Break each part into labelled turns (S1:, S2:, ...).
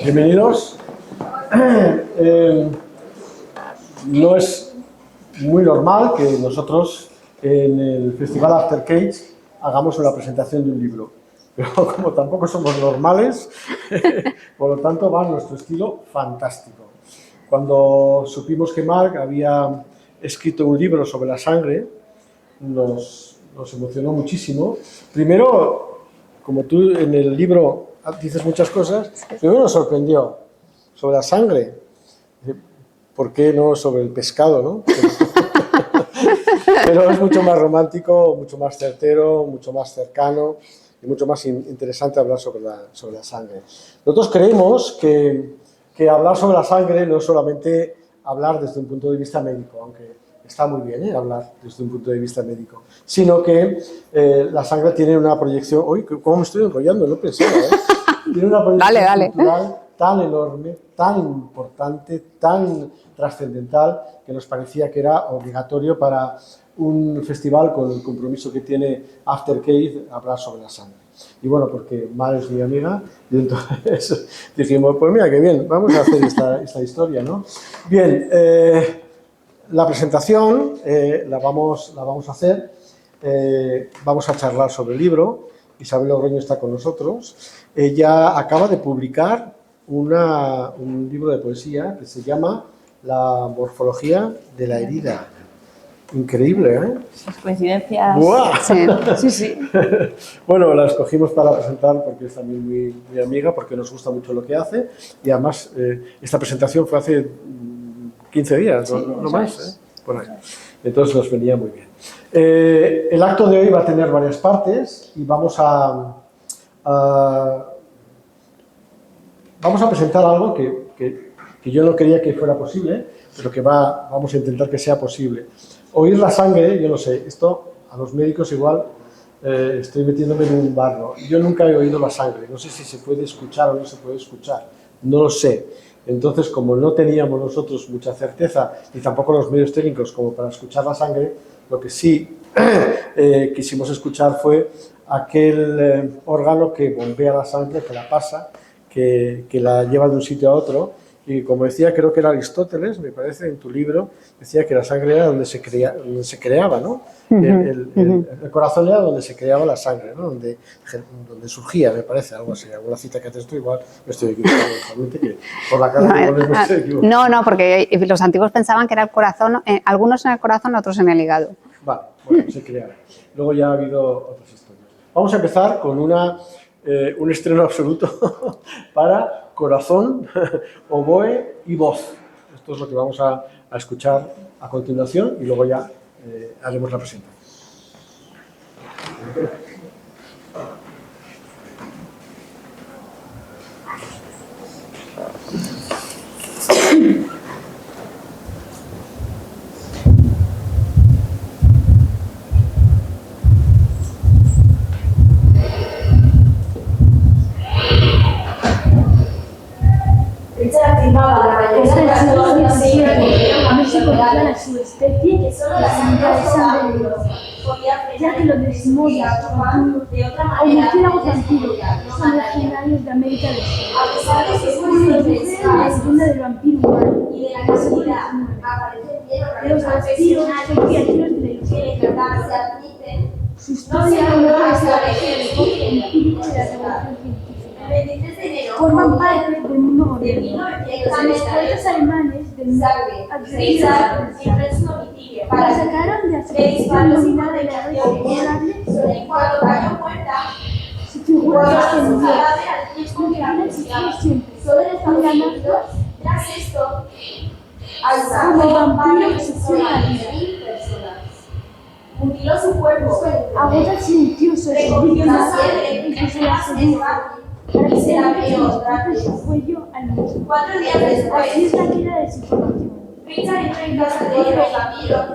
S1: Bienvenidos. No es muy normal que nosotros en el Festival After Cage hagamos una presentación de un libro, pero como tampoco somos normales, por lo tanto va nuestro estilo fantástico. Cuando supimos que Mark había escrito un libro sobre la sangre, nos emocionó muchísimo. Primero, como tú en el libro dices muchas cosas, primero nos sorprendió sobre la sangre. ¿Por qué no sobre el pescado, no? Pero es mucho más romántico, mucho más certero, mucho más cercano y mucho más interesante hablar sobre la sangre. Nosotros creemos que hablar sobre la sangre no es solamente hablar desde un punto de vista médico, aunque está muy bien hablar desde un punto de vista médico, sino que la sangre tiene una proyección... Uy, ¿cómo me estoy enrollando? No pensaba, Tiene una proyección cultural tan enorme, tan importante, tan trascendental, que nos parecía que era obligatorio para un festival con el compromiso que tiene After Cage hablar sobre la sangre. Y bueno, porque Mar es mi amiga, y entonces dijimos, pues mira, qué bien, vamos a hacer esta historia, ¿no? Bien, la presentación la vamos a hacer, vamos a charlar sobre el libro. Isabel Logroño está con nosotros. Ella acaba de publicar un libro de poesía que se llama La morfología de la herida. Increíble, ¿eh?
S2: Sus coincidencias.
S1: ¡Buah!
S2: Sí.
S1: Bueno, la escogimos para presentar porque es también mi amiga, porque nos gusta mucho lo que hace. Y además, esta presentación fue hace 15 días,
S2: sí,
S1: no más, por ahí. Entonces nos venía muy bien. El acto de hoy va a tener varias partes y vamos a presentar algo que yo no quería que fuera posible, pero que vamos a intentar que sea posible. Oír la sangre, yo no sé, esto a los médicos igual estoy metiéndome en un barro. Yo nunca he oído la sangre, no sé si se puede escuchar o no se puede escuchar, no lo sé. Entonces, como no teníamos nosotros mucha certeza, ni tampoco los medios técnicos como para escuchar la sangre, lo que sí quisimos escuchar fue aquel órgano que bombea la sangre, que la pasa, que la lleva de un sitio a otro. Y como decía, creo que era Aristóteles, me parece, en tu libro, decía que la sangre era donde se creaba, ¿no? El corazón era donde se creaba la sangre, ¿no? Donde surgía, me parece, algo así. Alguna cita que haces tú, igual me estoy equivocando, que por la cara me estoy equivocando.
S3: No, porque los antiguos pensaban que era el corazón, algunos en el corazón, otros en el hígado.
S1: Vale, bueno, se creaba. Luego ya ha habido otras historias. Vamos a empezar con un estreno absoluto para corazón, oboe y voz. Esto es lo que vamos a escuchar a continuación y luego ya haremos la presentación.
S4: Afirmaba la mayoría de los científicos a ver si controla su especie que solo la sangre de sangre ya que los desmodas o murciélagos vampiros son originarios de América del Sur. A pesar de que son la leyenda del vampiro humano y de la casualidad los vampiros son criaturas de la ilusión. Su historia no establecer el enfoque empírico de la revolución científica. Forman parte del mundo moderno. Los poetas alemanes del para sacaron de la nominal de la red sobre el cual cayó muerta su figura extendida que han existido siempre tras esto como el vampiro que succiona la vida mutiló su cuerpo agota silencioso servicio incluso la sedujo para que se la vio su cuello al muslo. 4 días después así es la vida de su formación. Richard entró en casa de los vampiros,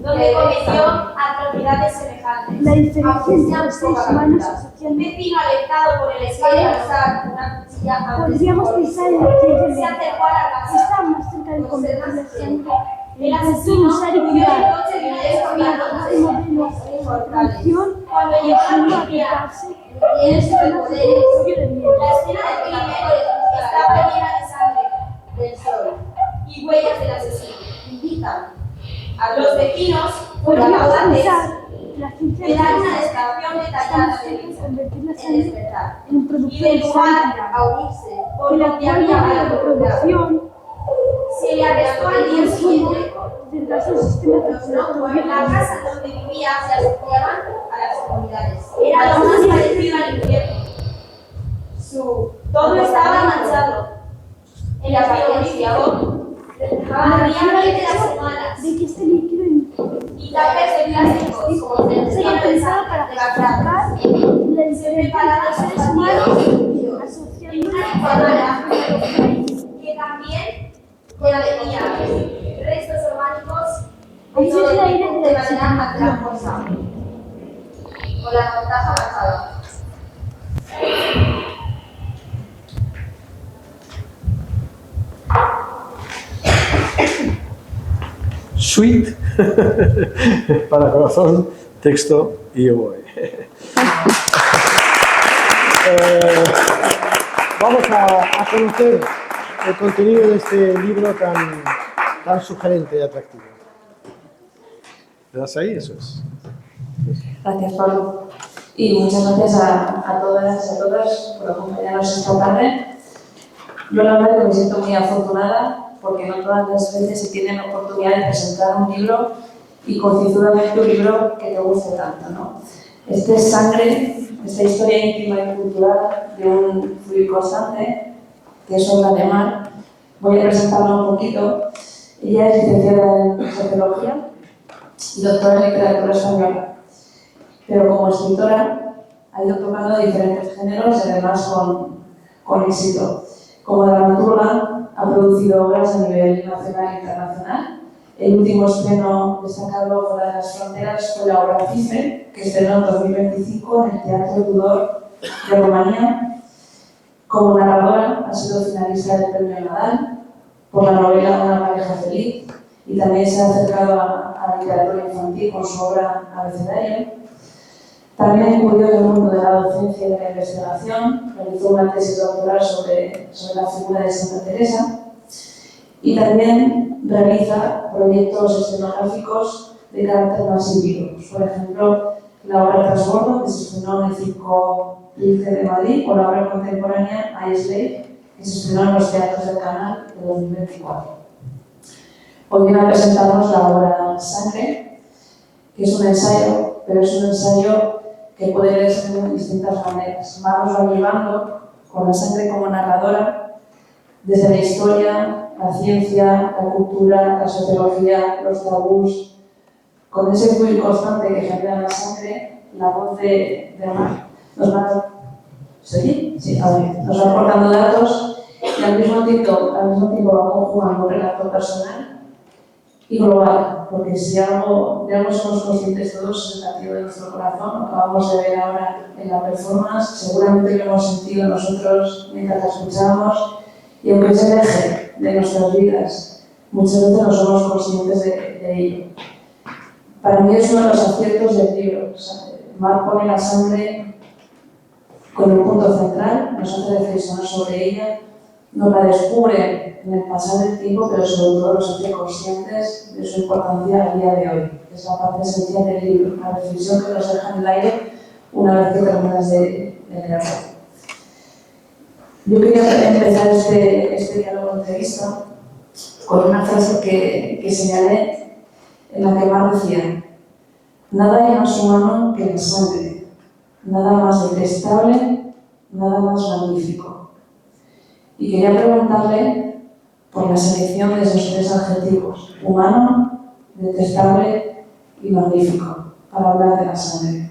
S4: donde cometió atrocidades semejantes. La diferencia entre los seres humanos asociando vecino alentado por el escalero a usar una cuchilla. Podríamos pensar en la ciencia se acercó a la casa. Está más cerca de convertir la sangre el asesino usar y cuidar. El coche de modelo de producción cuando llegó a aplicarse en el poder de miedo. La escena del crimen llegar a unirse, que la cuarta reproducción
S5: se le arrestó al día siguiente.
S4: tendrá su sistema
S5: En la casa donde vivía se asociaban a las comunidades. Era lo más parecido al infierno. Todo estaba manchado. El frigorífico ardía 20 semanas.
S4: de que este líquido
S5: Y tapes de plásticos como
S4: se
S5: sencillo
S4: ha pensado para justificar la diferencia de seres humanos asociando
S5: una licuadora que también contenía restos orgánicos
S4: Así
S5: de todo
S4: es la idea
S5: tipo
S4: de
S5: de
S4: la
S5: manera atracosa, con la ventaja basada.
S1: Suite para corazón, texto y oboe. Vamos a conocer el contenido de este libro tan sugerente y atractivo. ¿Le das ahí? Eso es.
S6: Gracias, Pablo. Y muchas gracias a todas y a todos por acompañarnos esta tarde. Yo la verdad que me siento muy afortunada porque no todas las veces se tiene la oportunidad de presentar un libro y concienzudamente un libro que te guste tanto, ¿no? Este es Sangre, esta historia íntima y cultural de un fluid constante, que es obra de Mar. Voy a presentarla un poquito. Ella es licenciada en Sociología y doctora en Literatura Española, pero como escritora ha ido tocando diferentes géneros y además con éxito. Como dramaturga ha producido obras a nivel nacional e internacional. El último estreno destacado fuera de las fronteras fue la obra Cifre, que estrenó en 2025 en el Teatro Tudor de Rumanía. Como narradora ha sido finalista del Premio Nadal por la novela Una pareja feliz y también se ha acercado a la literatura infantil con su obra Abecedario. También incurrió en el mundo de la docencia y de la investigación, realizó una tesis doctoral sobre la figura de Santa Teresa y también realiza proyectos escenográficos de carácter masivo. Por ejemplo, la obra Transbordo, que se estrenó en el Circo Lice de Madrid, o la obra contemporánea I Slave, que se estrenó en los teatros del Canal de 2024. Hoy viene a presentarnos la obra Sangre, que es un ensayo, pero es un ensayo que puede leerse de distintas maneras. Mar nos va llevando con la sangre como narradora desde la historia, la ciencia, la cultura, la sociología, los tabús, con ese fluir constante que genera la sangre, la voz de Mar nos va, nos va aportando datos y al mismo tiempo va conjugando un relato personal y global, porque si de algo somos conscientes todos es el latido de nuestro corazón, lo acabamos de ver ahora en la performance, seguramente lo hemos sentido nosotros mientras la escuchábamos, y aunque es el eje de nuestras vidas, muchas veces no somos conscientes de ello. Para mí es uno de los aciertos del libro. Mar pone la sangre con un punto central, nos hace reflexionar sobre ella, nos la descubre en el pasar del tiempo, pero sobre todo nos hace conscientes de su importancia a día de hoy. Es la parte esencial del libro, la reflexión que nos deja en el aire una vez que terminas de leerlo. Yo quería empezar este diálogo de entrevista con una frase que señalé en la que Mar decía: nada hay más humano que la sangre, nada más detestable, nada más magnífico. Y quería preguntarle por la selección de esos tres adjetivos: humano, detestable y magnífico, para hablar de la sangre.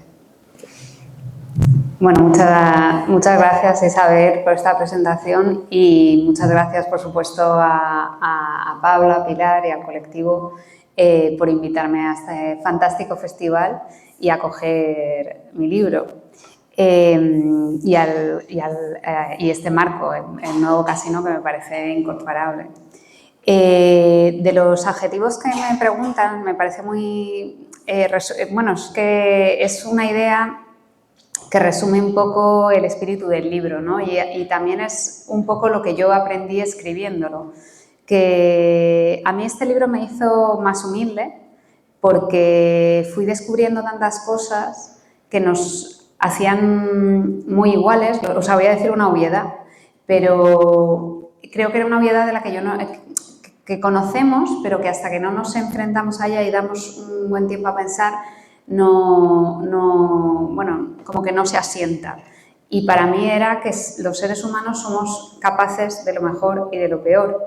S3: Bueno, muchas gracias, Isabel, por esta presentación y muchas gracias, por supuesto, a Pablo, a Pilar y al colectivo por invitarme a este fantástico festival y a acoger mi libro. Y este marco, el nuevo casino, que me parece incomparable. De los adjetivos que me preguntan, me parece muy... bueno, es que es una idea que resume un poco el espíritu del libro, ¿no? Y también es un poco lo que yo aprendí escribiéndolo. Que a mí este libro me hizo más humilde porque fui descubriendo tantas cosas que nos hacían muy iguales. O sea, voy a decir una obviedad, pero creo que era una obviedad de la que que conocemos, pero que hasta que no nos enfrentamos a ella y damos un buen tiempo a pensar, bueno, como que no se asienta. Y para mí era que los seres humanos somos capaces de lo mejor y de lo peor,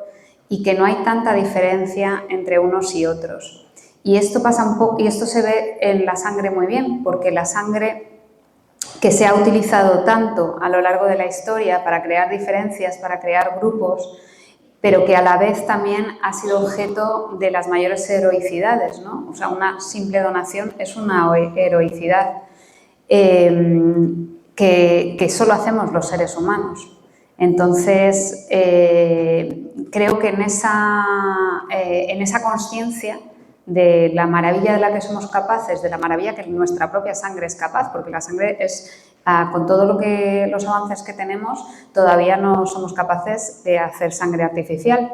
S3: y que no hay tanta diferencia entre unos y otros. Y esto pasa un poco, y esto se ve en la sangre muy bien, porque la sangre que se ha utilizado tanto a lo largo de la historia para crear diferencias, para crear grupos, pero que a la vez también ha sido objeto de las mayores heroicidades, ¿no? O sea, una simple donación es una heroicidad que solo hacemos los seres humanos. Entonces, creo que en esa consciencia de la maravilla de la que somos capaces, de la maravilla que nuestra propia sangre es capaz, porque la sangre es, con todo los avances que tenemos, todavía no somos capaces de hacer sangre artificial.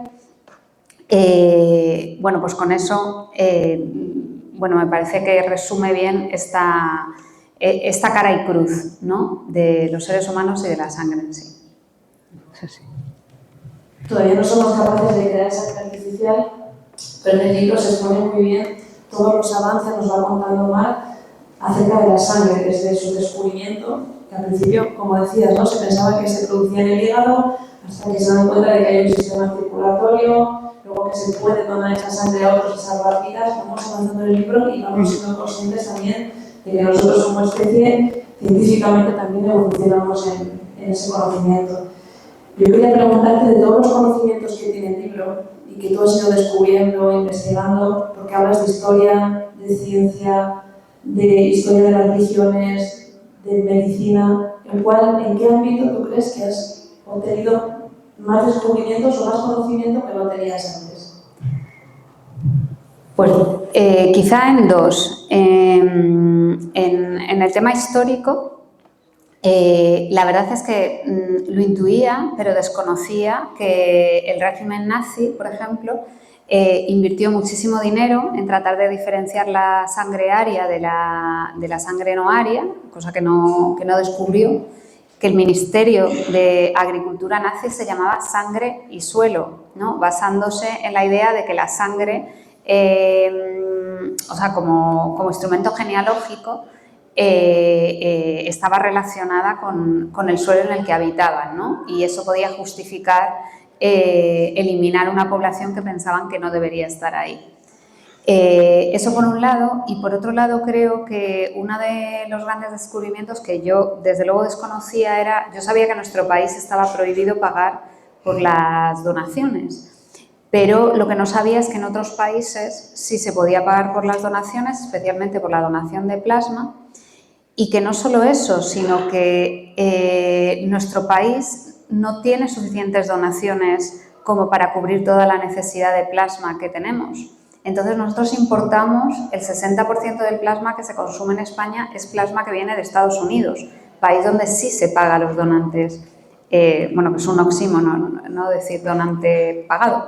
S3: Bueno, pues con eso, bueno, me parece que resume bien esta cara y cruz, ¿no?, de los seres humanos y de la sangre en sí. Eso sí.
S6: Todavía no somos capaces de crear sangre artificial, pero en el libro se expone muy bien todos los avances, nos va contando Marc acerca de la sangre desde su descubrimiento, que al principio, como decías, ¿no?, se pensaba que se producía en el hígado, hasta que se dan cuenta de que hay un sistema circulatorio, luego que se puede donar esa sangre a otros y salvar vidas. Vamos avanzando en el libro y vamos siendo conscientes también de que nosotros como especie científicamente también evolucionamos en ese conocimiento. Yo quería preguntarte de todos los conocimientos que tiene el libro y que tú has ido descubriendo, investigando, porque hablas de historia, de ciencia, de historia de las religiones, de medicina, ¿en qué ámbito tú crees que has obtenido más descubrimientos o más conocimiento que no tenías antes?
S3: Pues quizá en dos. En el tema histórico, la verdad es que lo intuía, pero desconocía que el régimen nazi, por ejemplo, invirtió muchísimo dinero en tratar de diferenciar la sangre aria de la sangre no aria, cosa que no descubrió, que el Ministerio de Agricultura nazi se llamaba Sangre y Suelo, ¿no?, basándose en la idea de que la sangre, o sea, como instrumento genealógico, estaba relacionada con el suelo en el que habitaban, ¿no? Y eso podía justificar eliminar una población que pensaban que no debería estar ahí. Eso por un lado, y por otro lado creo que uno de los grandes descubrimientos que yo desde luego desconocía era, yo sabía que en nuestro país estaba prohibido pagar por las donaciones, pero lo que no sabía es que en otros países sí se podía pagar por las donaciones, especialmente por la donación de plasma, y que no solo eso, sino que nuestro país no tiene suficientes donaciones como para cubrir toda la necesidad de plasma que tenemos. Entonces nosotros importamos el 60% del plasma que se consume en España es plasma que viene de Estados Unidos, país donde sí se paga a los donantes, bueno, que es un oxímoron, no decir donante pagado,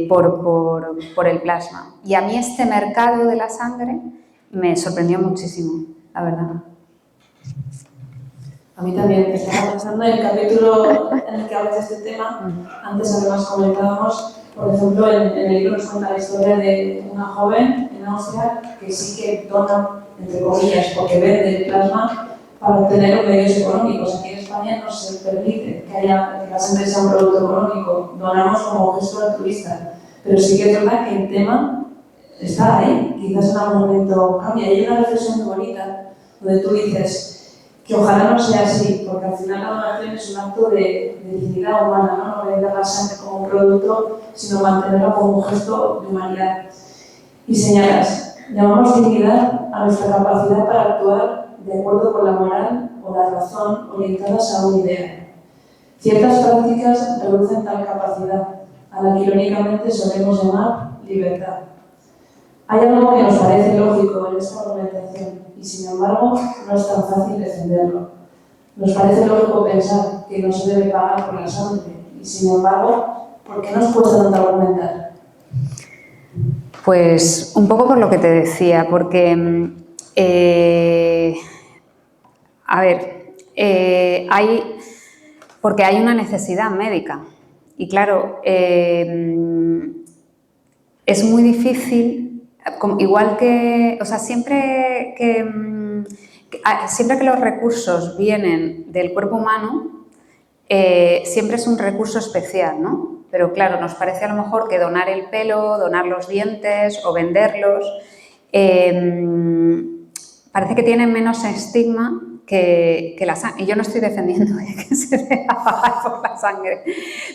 S3: por el plasma. Y a mí este mercado de la sangre me sorprendió muchísimo, la verdad.
S6: A mí también, estaba pensando en el capítulo en el que hablas de este tema. Antes además comentábamos, por ejemplo, en el libro nos cuenta la historia de una joven en Austria que sí que dona, entre comillas, porque vende el plasma para obtener medios económicos. Aquí en España no se permite que la sangre sea un producto económico, donamos como gesto altruista. Pero sí que es verdad que el tema está ahí, quizás en algún momento cambia. Y hay una reflexión muy bonita donde tú dices que ojalá no sea así, porque al final la donación es un acto de dignidad humana, ¿no? No vender la sangre como un producto, sino mantenerla como un gesto de humanidad. Y señalas, llamamos dignidad a nuestra capacidad para actuar de acuerdo con la moral o la razón orientadas a una idea. Ciertas prácticas reducen tal capacidad, a la que irónicamente solemos llamar libertad. Hay algo que nos parece lógico en esta argumentación y, sin embargo, no es tan fácil defenderlo. Nos parece lógico pensar que no se debe pagar por la sangre y, sin embargo, ¿por qué nos cuesta tanto argumentar?
S3: Pues un poco por lo que te decía, porque A ver, porque hay una necesidad médica y claro, es muy difícil, igual que, o sea, siempre que los recursos vienen del cuerpo humano, siempre es un recurso especial, ¿no? Pero claro, nos parece a lo mejor que donar el pelo, donar los dientes o venderlos, parece que tienen menos estigma que la sangre. Y yo no estoy defendiendo que se deja pagar por la sangre.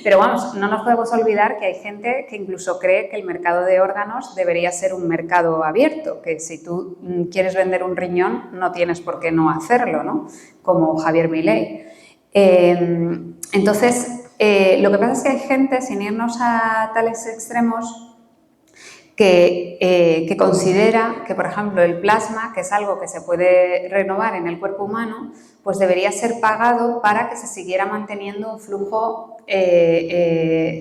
S3: Pero vamos, no nos podemos olvidar que hay gente que incluso cree que el mercado de órganos debería ser un mercado abierto, que si tú quieres vender un riñón no tienes por qué no hacerlo, ¿no? Como Javier Milei. Entonces, lo que pasa es que hay gente, sin irnos a tales extremos, que considera que, por ejemplo, el plasma, que es algo que se puede renovar en el cuerpo humano, pues debería ser pagado para que se siguiera manteniendo un flujo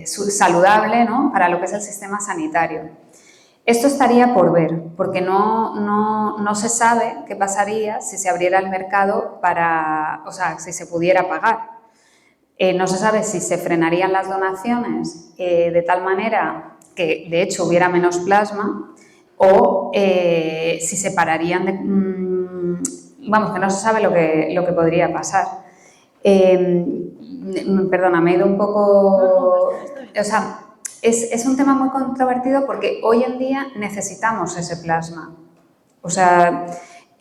S3: saludable, ¿no? Para lo que es el sistema sanitario. Esto estaría por ver, porque no se sabe qué pasaría si se abriera el mercado o sea, si se pudiera pagar. No se sabe si se frenarían las donaciones de tal manera que de hecho hubiera menos plasma o si se pararían de... vamos, que no se sabe lo que podría pasar. Perdona, me he ido un poco... O sea, es un tema muy controvertido porque hoy en día necesitamos ese plasma. O sea...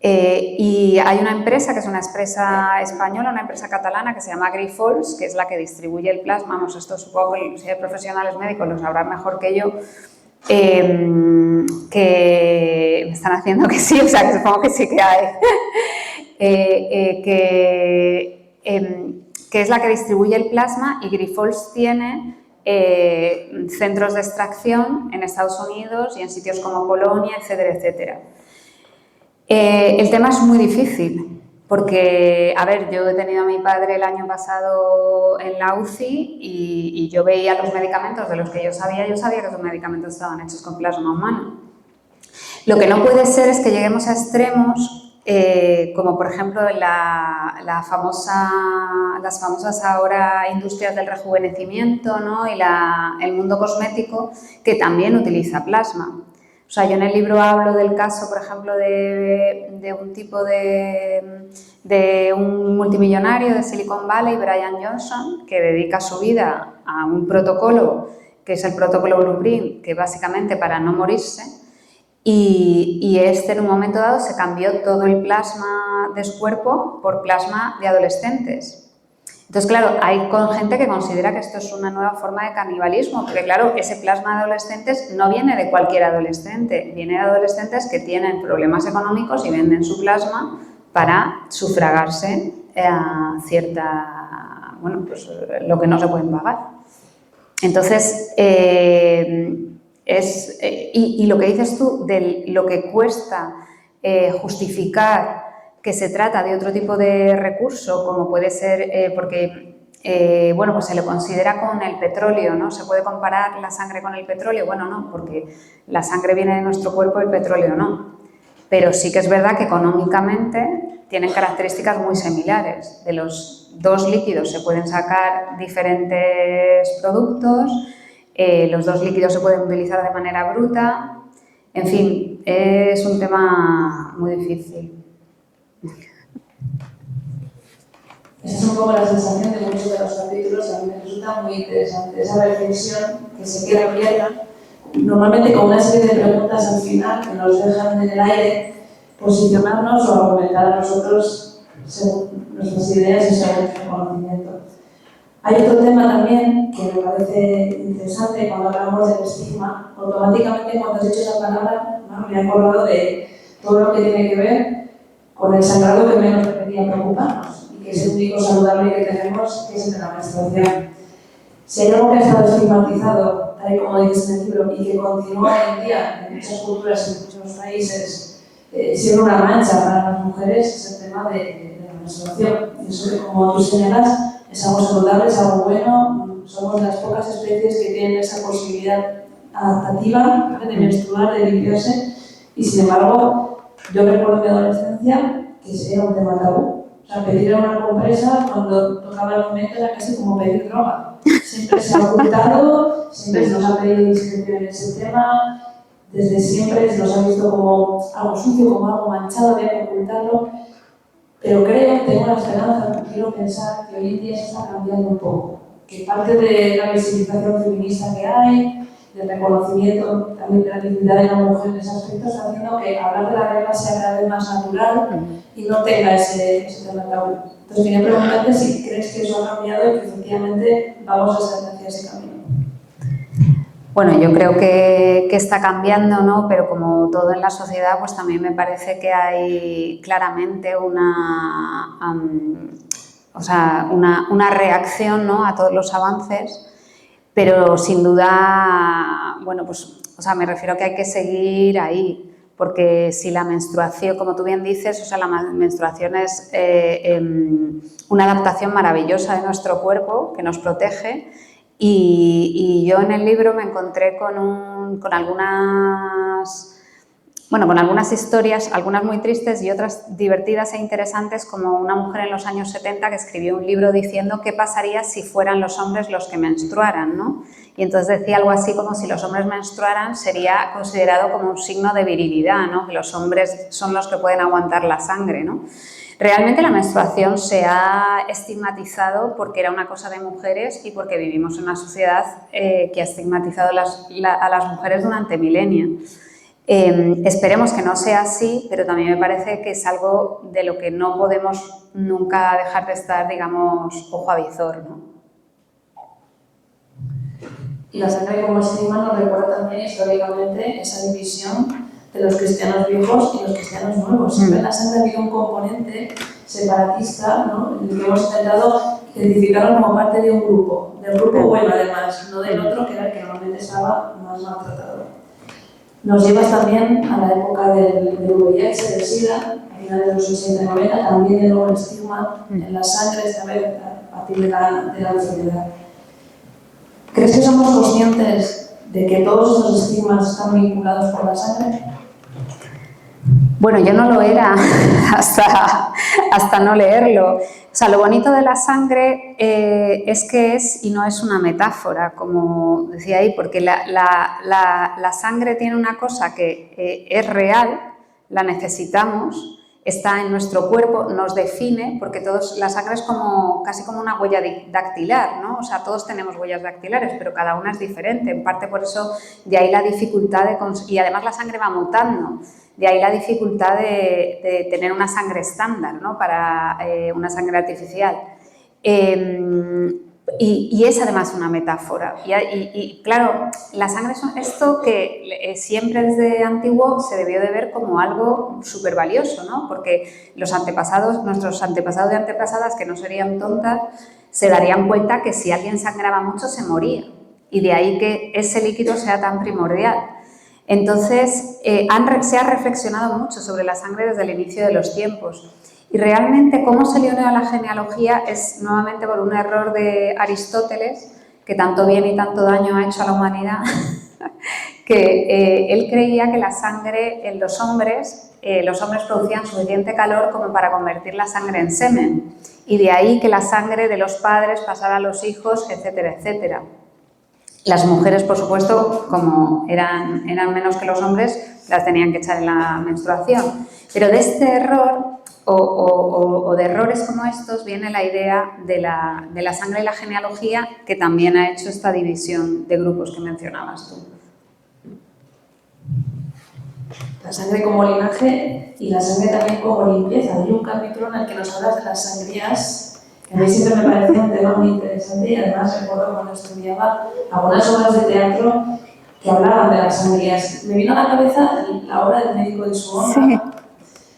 S3: y hay una empresa que es una empresa española, una empresa catalana que se llama Grifols, que es la que distribuye el plasma. Vamos, esto supongo que si hay profesionales médicos lo sabrán mejor que yo, que me están haciendo que sí, o sea, que supongo que sí que hay, que es la que distribuye el plasma, y Grifols tiene centros de extracción en Estados Unidos y en sitios como Polonia, etcétera, etcétera. El tema es muy difícil porque, a ver, yo he tenido a mi padre el año pasado en la UCI y yo veía los medicamentos de los que yo sabía que esos medicamentos estaban hechos con plasma humano. Lo que no puede ser es que lleguemos a extremos como, por ejemplo, las famosas ahora industrias del rejuvenecimiento, ¿no? Y el mundo cosmético, que también utiliza plasma. O sea, yo en el libro hablo del caso, por ejemplo, de un tipo de un multimillonario de Silicon Valley, Brian Johnson, que dedica su vida a un protocolo, que es el protocolo Blueprint, que básicamente para no morirse, y en un momento dado se cambió todo el plasma de su cuerpo por plasma de adolescentes. Entonces, claro, hay gente que considera que esto es una nueva forma de canibalismo, porque, claro, ese plasma de adolescentes no viene de cualquier adolescente, viene de adolescentes que tienen problemas económicos y venden su plasma para sufragarse bueno, pues lo que no se pueden pagar. Entonces, y lo que dices tú de lo que cuesta justificar que se trata de otro tipo de recurso, como puede ser, porque bueno, pues se lo considera con el petróleo, ¿no? ¿Se puede comparar la sangre con el petróleo? Bueno, no, porque la sangre viene de nuestro cuerpo y el petróleo no. Pero sí que es verdad que económicamente tienen características muy similares. De los dos líquidos se pueden sacar diferentes productos, los dos líquidos se pueden utilizar de manera bruta. En fin, es un tema muy difícil.
S6: Esa es un poco la sensación de muchos de los capítulos. A mí me resulta muy interesante esa reflexión que se queda abierta, normalmente con una serie de preguntas al final que nos dejan en el aire posicionarnos o argumentar a nosotros según nuestras ideas y según nuestro conocimiento. Hay otro tema también que me parece interesante cuando hablamos del estigma. Automáticamente, cuando has dicho esa palabra, me he acordado de todo lo que tiene que ver con el sangrado que menos debería preocuparnos y que es el único saludable que tenemos, que es el de la menstruación. Si hay algo que ha estado estigmatizado, tal y como dices en el libro, y que continúa hoy en día en muchas culturas y en muchos países siendo una mancha para las mujeres, es el tema de la menstruación. Y eso que, como tú señalas, es algo saludable, es algo bueno. Somos de las pocas especies que tienen esa posibilidad adaptativa de menstruar, de limpiarse, y sin embargo, yo recuerdo en mi adolescencia que ese era un tema tabú. O O sea, pedir una compresa cuando tocaba el momento era casi como pedir droga. Siempre se ha ocultado, siempre se nos ha pedido discreción en ese tema, desde siempre se nos ha visto como algo sucio, como algo manchado, había que ocultarlo. Pero creo, tengo la esperanza, quiero pensar que hoy en día se está cambiando un poco. Que parte de la visibilización feminista que hay, del reconocimiento también de la dignidad de la mujer en ese aspecto, está haciendo que hablar de la regla sea cada vez más natural y no tenga ese tema tabú. Entonces, quería preguntarte si crees que eso ha cambiado y que efectivamente vamos hacia ese camino.
S3: Bueno, yo creo que está cambiando, ¿no? Pero como todo en la sociedad, pues también me parece que hay claramente una reacción, ¿no?, a todos los avances, pero sin duda, bueno, pues, me refiero a que hay que seguir ahí, porque si la menstruación, como tú bien dices, la menstruación es una adaptación maravillosa de nuestro cuerpo que nos protege. Y yo en el libro me encontré con algunas historias, algunas muy tristes y otras divertidas e interesantes, como una mujer en los años 70 que escribió un libro diciendo qué pasaría si fueran los hombres los que menstruaran, ¿no? Y entonces decía algo así como si los hombres menstruaran sería considerado como un signo de virilidad, ¿no? Que los hombres son los que pueden aguantar la sangre, ¿no? Realmente la menstruación se ha estigmatizado porque era una cosa de mujeres y porque vivimos en una sociedad que ha estigmatizado a las mujeres durante milenios. Esperemos que no sea así, pero también me parece que es algo de lo que no podemos nunca dejar de estar, digamos, ojo a visor, ¿no?
S6: Y la sangre como estigma nos recuerda también históricamente esa división de los cristianos viejos y los cristianos nuevos. Siempre en la sangre ha habido un componente separatista, ¿no?, en el que hemos intentado identificarlo como parte de un grupo, del grupo bueno además, no del otro que era el que normalmente estaba más maltratado. Nos llevas también a la época del VIH, del SIDA, a finales de los 80 y 90, también de nuevo el estigma en la sangre, esta vez a partir de la enfermedad. ¿Crees que somos conscientes de que todos estos estigmas están vinculados por la sangre?
S3: Bueno, yo no lo era hasta no leerlo. Lo bonito de la sangre es que es y no es una metáfora, como decía ahí, porque la sangre tiene una cosa que es real, la necesitamos, está en nuestro cuerpo, nos define, porque la sangre es casi como una huella dactilar, ¿no? Todos tenemos huellas dactilares, pero cada una es diferente, en parte por eso de ahí la dificultad y además la sangre va mutando. De ahí la dificultad de tener una sangre estándar, ¿no?, para una sangre artificial. Y es además una metáfora. Y claro, la sangre es esto que siempre desde antiguo se debió de ver como algo súper valioso, ¿no? Porque nuestros antepasados y antepasadas, que no serían tontas, se darían cuenta que si alguien sangraba mucho se moría. Y de ahí que ese líquido sea tan primordial. Entonces, se ha reflexionado mucho sobre la sangre desde el inicio de los tiempos. Y realmente cómo se le une a la genealogía es nuevamente por un error de Aristóteles, que tanto bien y tanto daño ha hecho a la humanidad, que él creía que la sangre en los hombres producían suficiente calor como para convertir la sangre en semen. Y de ahí que la sangre de los padres pasara a los hijos, etcétera, etcétera. Las mujeres, por supuesto, como eran menos que los hombres, las tenían que echar en la menstruación. Pero de este error o de errores como estos viene la idea de la sangre y la genealogía, que también ha hecho esta división de grupos que mencionabas tú.
S6: La sangre como linaje y la sangre también como limpieza. Hay un capítulo en el que nos hablas de las sangrías. A mí siempre me parecía un tema muy interesante y además recuerdo cuando estudiaba algunas obras de teatro que hablaban de las sangrías. Me vino a la cabeza la obra del médico de su honra. Sí.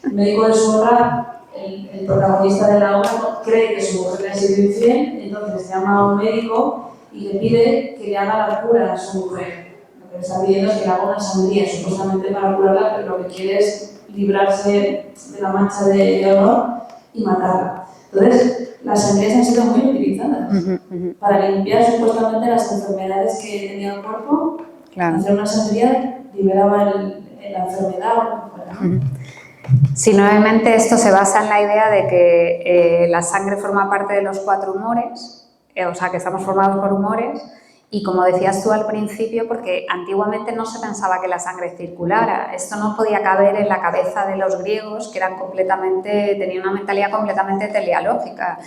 S6: El médico de su honra, el protagonista de la obra, cree que su mujer le ha sido infiel, entonces llama a un médico y le pide que le haga la cura a su mujer. Lo que le está pidiendo es que le haga una sangría, supuestamente para curarla, pero lo que quiere es librarse de la mancha de honor y matarla. Entonces, las sangrías han sido muy utilizadas para limpiar supuestamente las enfermedades que tenía el cuerpo. Claro. Hacer una sangría liberaba la enfermedad o lo que fuera, ¿no?
S3: Sí, nuevamente esto se basa en la idea de que la sangre forma parte de los 4 humores, o sea, que estamos formados por humores, y como decías tú al principio, porque antiguamente no se pensaba que la sangre circulara. Esto no podía caber en la cabeza de los griegos, que eran tenían una mentalidad completamente teleológica,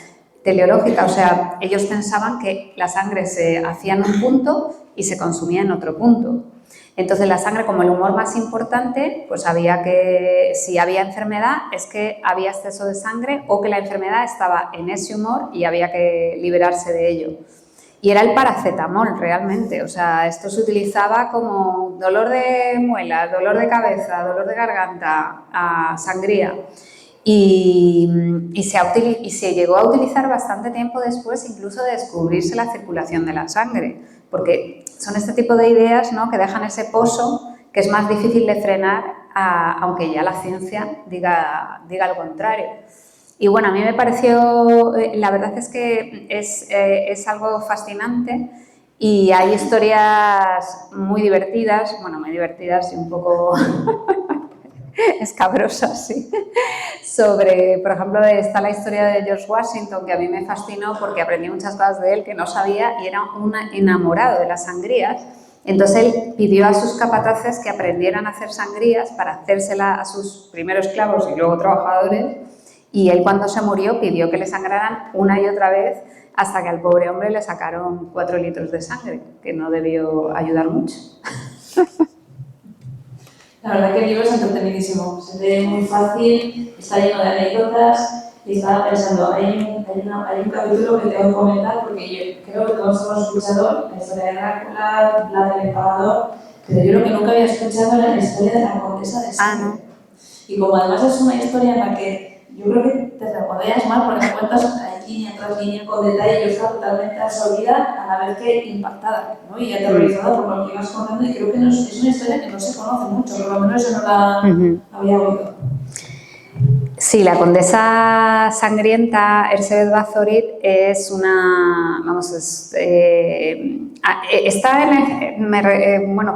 S3: o sea, ellos pensaban que la sangre se hacía en un punto y se consumía en otro punto. Entonces la sangre, como el humor más importante, pues si había enfermedad, es que había exceso de sangre o que la enfermedad estaba en ese humor y había que liberarse de ello. Y era el paracetamol realmente, o sea, esto se utilizaba como dolor de muelas, dolor de cabeza, dolor de garganta, sangría. Y se llegó a utilizar bastante tiempo después, incluso de descubrirse la circulación de la sangre, porque son este tipo de ideas, ¿no?, que dejan ese pozo que es más difícil de frenar, aunque ya la ciencia diga lo contrario. Y bueno, a mí me pareció, la verdad es que es algo fascinante y hay historias muy divertidas y un poco escabrosas, sí, sobre, por ejemplo, está la historia de George Washington, que a mí me fascinó porque aprendí muchas cosas de él que no sabía y era un enamorado de las sangrías. Entonces él pidió a sus capataces que aprendieran a hacer sangrías para hacérsela a sus primeros esclavos y luego trabajadores, y él cuando se murió pidió que le sangraran una y otra vez hasta que al pobre hombre le sacaron 4 litros de sangre, que no debió ayudar mucho.
S6: La verdad que el libro es entretenidísimo, se lee muy fácil, está lleno de anécdotas y estaba pensando, hay un capítulo que tengo que comentar porque yo creo que todos hemos escuchado la historia de Drácula, Vlad el Empalador, pero yo lo que nunca había escuchado era la historia de la condesa de Sangre.
S3: ¿No?
S6: Y como además es una historia en la que yo creo que te recordarías mal porque me cuentas línea tras línea con detalle, yo estaba totalmente absorbida a la vez que impactada, ¿no?, y aterrorizada por lo que ibas contando, y creo que es una historia que no se conoce mucho, por lo menos yo no la había oído.
S3: Sí, la condesa sangrienta Erzsébet Bathory es una,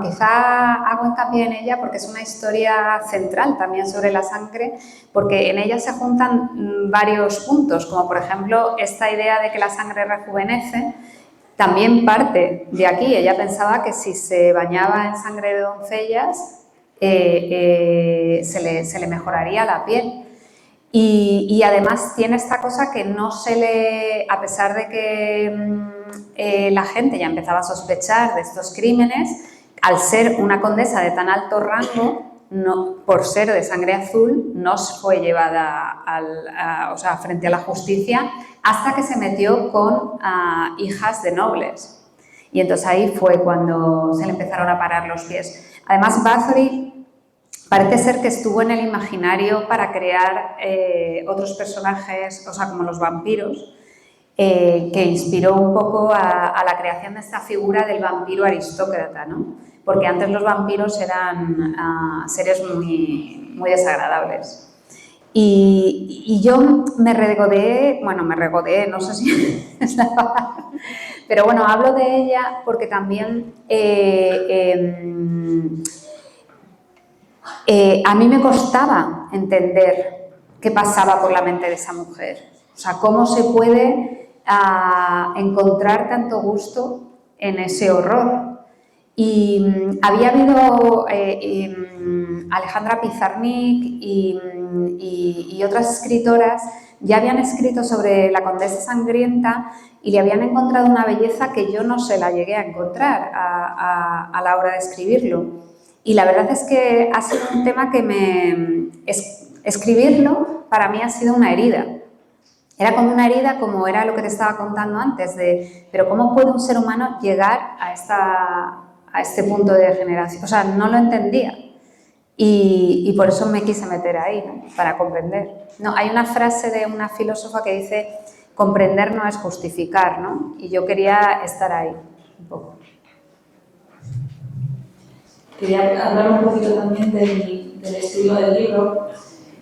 S3: quizá hago hincapié en ella porque es una historia central también sobre la sangre, porque en ella se juntan varios puntos, como por ejemplo esta idea de que la sangre rejuvenece. También parte de aquí. Ella pensaba que si se bañaba en sangre de doncellas se le mejoraría la piel. Y además tiene esta cosa que no a pesar de que la gente ya empezaba a sospechar de estos crímenes, al ser una condesa de tan alto rango, por ser de sangre azul, no fue llevada frente a la justicia hasta que se metió con hijas de nobles. Y entonces ahí fue cuando se le empezaron a parar los pies. Además, Bathory parece ser que estuvo en el imaginario para crear otros personajes, como los vampiros, que inspiró un poco a la creación de esta figura del vampiro aristócrata, ¿no? Porque antes los vampiros eran seres muy, muy desagradables. Y yo me regodeé, no sé si es la palabra, pero bueno, hablo de ella porque también a mí me costaba entender qué pasaba por la mente de esa mujer. O sea, cómo se puede encontrar tanto gusto en ese horror. Y había habido Alejandra Pizarnik y otras escritoras ya habían escrito sobre la condesa sangrienta y le habían encontrado una belleza que yo no se la llegué a encontrar a la hora de escribirlo. Y la verdad es que ha sido un tema que escribirlo para mí ha sido una herida. Era como una herida, como era lo que te estaba contando antes, pero ¿cómo puede un ser humano llegar a este punto de degeneración? O sea, no lo entendía. Y por eso me quise meter ahí, ¿no?, para comprender. No, hay una frase de una filósofa que dice, comprender no es justificar, ¿no? Y yo quería estar ahí, un poco.
S6: Quería hablar un poquito también del estilo del libro,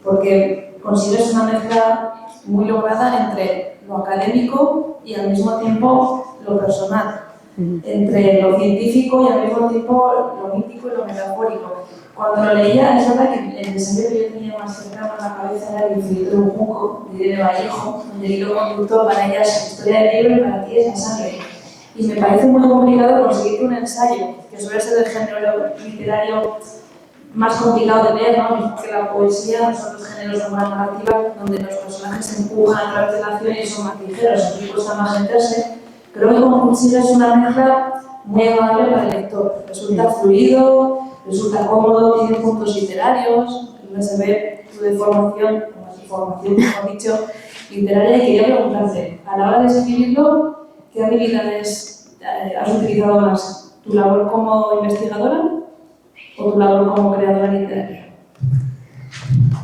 S6: porque considero es una mezcla muy lograda entre lo académico y al mismo tiempo lo personal, entre lo científico y al mismo tiempo lo mítico y lo metafórico. Cuando lo leía, es verdad que el desarrollo que yo tenía más cercano en la cabeza era el infinito de un junco, de Irene Vallejo, donde el hilo conductor para ella es la historia del libro y para ti es la sangre. Y me parece muy complicado conseguir un ensayo, que suele ser del género literario más complicado de leer, ¿no? Que la poesía, los otros géneros de una narrativa, donde los personajes se empujan a través de la acción y son más ligeros, aquí cuesta más meterse. Creo que como Cuchillo es una mezcla muy agradable para el lector. Resulta fluido, resulta cómodo, tiene puntos literarios, se ve tu deformación, mejor dicho, literaria. Y quería preguntarte, a la hora de escribirlo, ¿qué habilidades has utilizado más? ¿Tu labor como investigadora o tu labor como creadora literaria?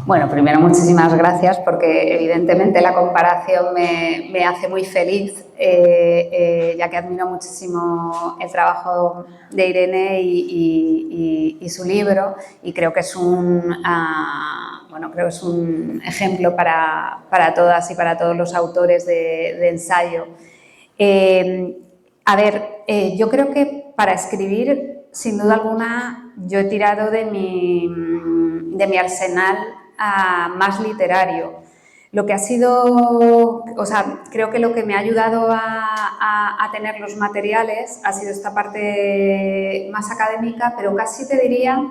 S3: Bueno, primero muchísimas gracias porque evidentemente la comparación me hace muy feliz, ya que admiro muchísimo el trabajo de Irene y su libro, y creo que es un ejemplo para todas y para todos los autores de ensayo. Yo creo que para escribir, sin duda alguna, yo he tirado de mi arsenal más literario. Lo que ha sido, creo que lo que me ha ayudado a tener los materiales ha sido esta parte más académica, pero casi te diría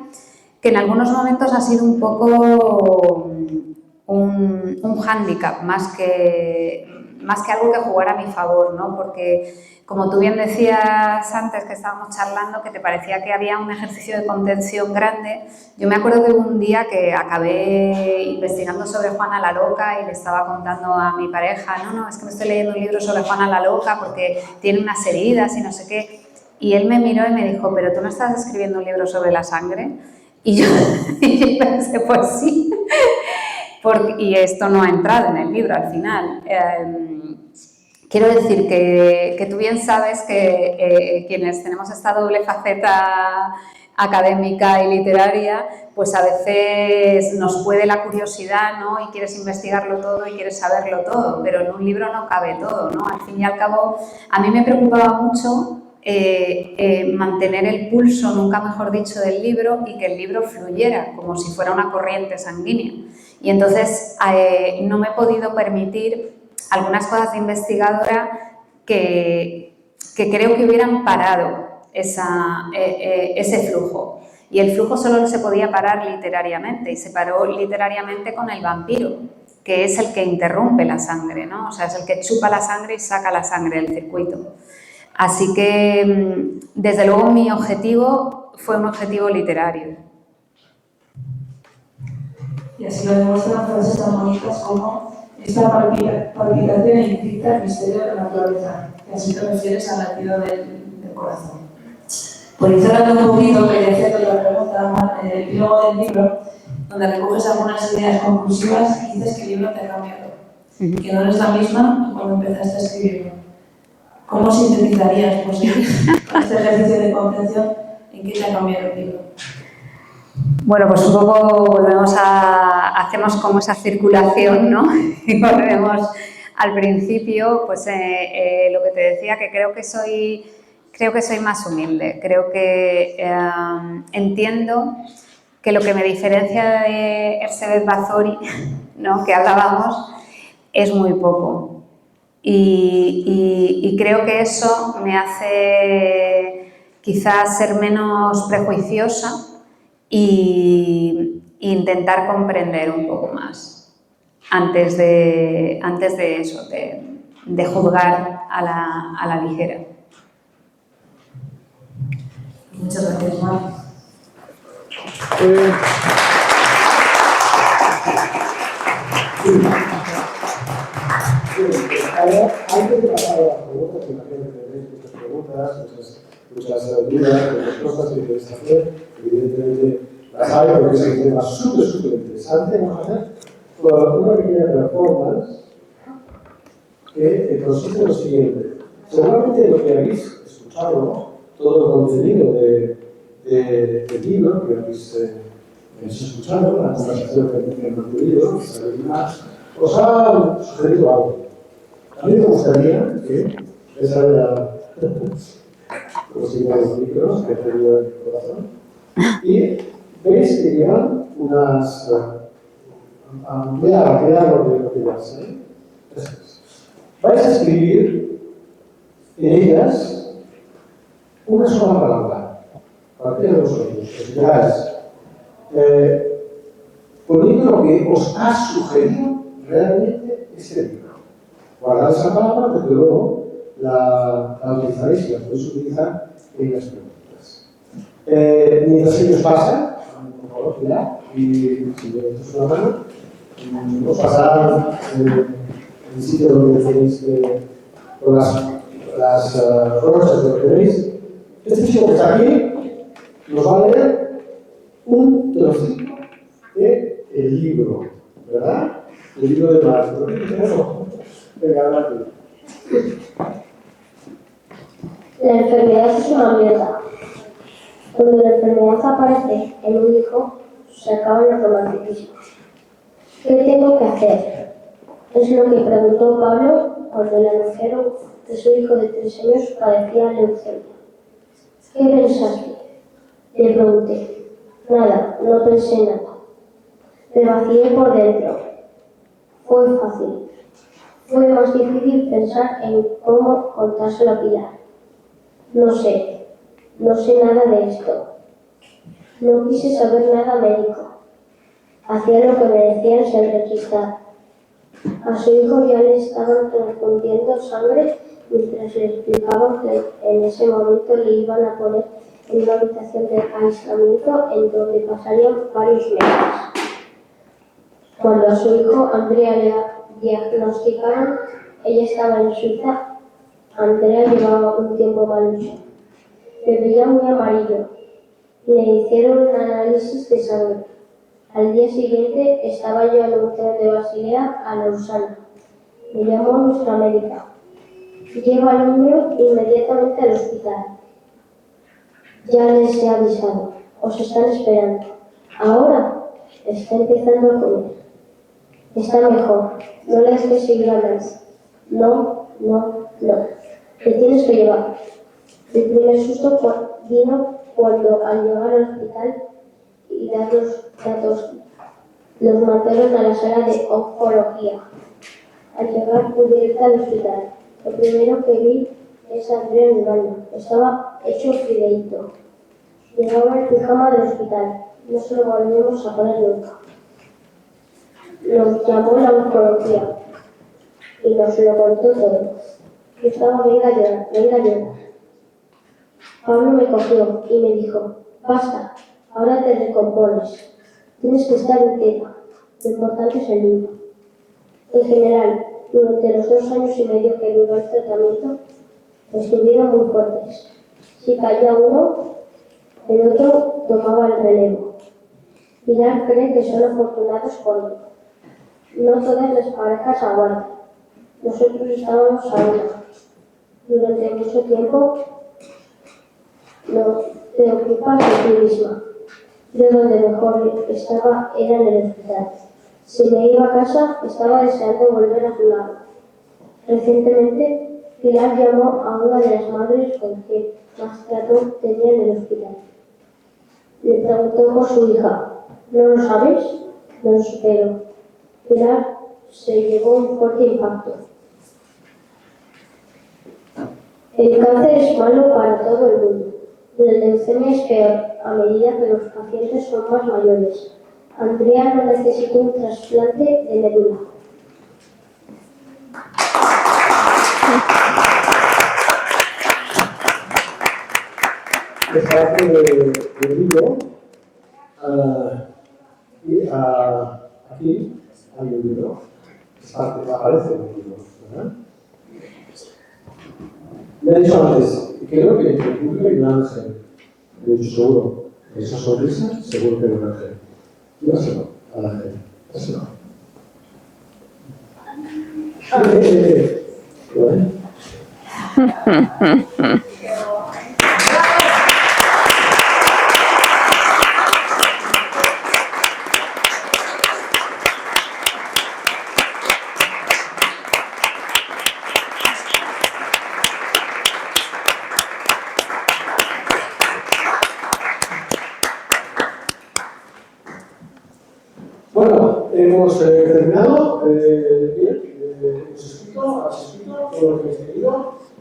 S3: que en algunos momentos ha sido un poco un hándicap, más que algo que jugara a mi favor, ¿no? Porque, como tú bien decías antes que estábamos charlando, que te parecía que había un ejercicio de contención grande, yo me acuerdo de un día que acabé investigando sobre Juana la Loca y le estaba contando a mi pareja, no, es que me estoy leyendo un libro sobre Juana la Loca porque tiene unas heridas y no sé qué, y él me miró y me dijo, ¿pero tú no estás escribiendo un libro sobre la sangre? Y yo pensé, pues sí. Y esto no ha entrado en el libro al final. Quiero decir que tú bien sabes que quienes tenemos esta doble faceta académica y literaria, pues a veces nos puede la curiosidad, ¿no? Y quieres investigarlo todo y quieres saberlo todo, pero en un libro no cabe todo, ¿no? Al fin y al cabo, a mí me preocupaba mucho mantener el pulso, nunca mejor dicho, del libro, y que el libro fluyera como si fuera una corriente sanguínea. Y entonces no me he podido permitir algunas cosas de investigadora que creo que hubieran parado ese flujo. Y el flujo solo se podía parar literariamente, y se paró literariamente con el vampiro, que es el que interrumpe la sangre, ¿no? O sea, es el que chupa la sangre y saca la sangre del circuito. Así que, desde luego, mi objetivo fue un objetivo literario.
S6: Y así lo demuestran frases tan bonitas como esta palpitación implica el misterio de la naturaleza, que así te refieres al latido del corazón. Por ir cerrando un poquito, quería hacerte la pregunta, en el epílogo del libro, donde recoges algunas ideas conclusivas, y dices que el libro te ha cambiado, que no eres la misma que cuando empezaste a escribirlo. ¿Cómo sintetizarías con este ejercicio de comprensión en qué te ha cambiado el libro?
S3: Bueno, pues un poco hacemos como esa circulación, ¿no? Y volvemos al principio, pues lo que te decía, que creo que soy más humilde. Creo que entiendo que lo que me diferencia de Erzsébet Báthory, ¿no?, que hablábamos, es muy poco. Y creo que eso me hace quizás ser menos prejuiciosa e intentar comprender un poco más antes de eso, de juzgar a la ligera.
S6: Muchas gracias, Mar.
S1: Antes de pasar a las preguntas, imagino que tenéis muchas preguntas, muchas dudas, muchas cosas que queréis hacer. Evidentemente las hay porque es un tema súper interesante. Vamos a hacer una pequeña performance que consiste en lo siguiente. Seguramente lo que habéis escuchado, ¿no?, todo el contenido del libro que habéis escuchado, la conversación que hemos mantenido, os ha sugerido algo. A mí me gustaría que esa era los micros que tenía en el corazón y veis que llevan unas... voy a lo que vas, ¿eh? Vais a escribir en ellas una sola palabra, cualquiera de vosotros, os digáis, poniendo lo que os ha sugerido realmente este libro. Guardad esa palabra porque luego la utilizaréis y la podéis utilizar en las preguntas. Mientras ellos pasan, por favor, mirad, y si me echas una mano, os pasarán el sitio donde tenéis con las brochas que tenéis. Este chico que está aquí nos va a leer un trocito del libro, ¿verdad? El libro de Marco. Venga, adelante.
S7: La enfermedad es una mierda. Cuando la enfermedad aparece en un hijo, se acaba el romanticismo. ¿Qué tengo que hacer? Es lo que preguntó Pablo cuando le anunciaron que su hijo de 3 años padecía leucemia. ¿Qué pensaste? Le pregunté. Nada, no pensé nada. Me vacié por dentro. Fue fácil. Fue más difícil pensar en cómo contárselo a Pilar. No sé nada de esto. No quise saber nada médico. Hacía lo que me decían sin rechistar. A su hijo ya le estaban transfundiendo sangre mientras le explicaban que en ese momento le iban a poner en una habitación de aislamiento en donde pasarían varios meses. Cuando a su hijo Andrea le diagnosticaron, ella estaba en Suiza. Andrea llevaba un tiempo malucho. Me veía muy amarillo. Le hicieron un análisis de sangre. Al día siguiente estaba yo en un tren de Basilea a Lausana. Me llamó nuestra médica. Lleva al niño inmediatamente al hospital. Ya les he avisado. Os están esperando. Ahora está empezando a comer. Está mejor. No le dejes seguir hablando. No. Te tienes que llevar. El primer susto vino cuando al llegar al hospital y dar los datos, los mandaron a la sala de oncología. Al llegar pude ir al hospital. Lo primero que vi es a Andrea en el baño. Estaba hecho fideíto. Llevaba el pijama del hospital. No se lo volvimos a poner nunca. Nos llamó la oncología y nos lo contó todo. Yo estaba, venga a llorar. Pablo me cogió y me dijo, basta, ahora te recompones. Tienes que estar entera. Lo importante es el niño. En general, durante los 2 años y medio que duró el tratamiento, estuvieron muy fuertes. Si caía uno, el otro tomaba el relevo. Pilar cree que son afortunados cuando no todas las parejas aguantan. Nosotros estábamos a una. Durante mucho tiempo no te ocupas de ti misma. Yo donde mejor estaba era en el hospital. Si me iba a casa, estaba deseando volver a su lado. Recientemente, Pilar llamó a una de las madres con quien más trato tenía en el hospital. Le preguntó por su hija. ¿No lo sabes? No lo supero. Pilar se llevó un fuerte impacto. El cáncer es malo para todo el mundo. La leucemia es peor a medida que los pacientes son más mayores. Andrea no necesita un trasplante de médula.
S1: Esta parte del libro, aquí hay un libro, esta parte que aparece en el libro, ¿verdad? Me ha dicho antes, creo que en el público hay un ángel. Le he dicho seguro, esa sonrisa, seguro que hay un ángel. Dáselo al ángel, dáselo. ¿Vale? bien, has escrito todo lo que has querido.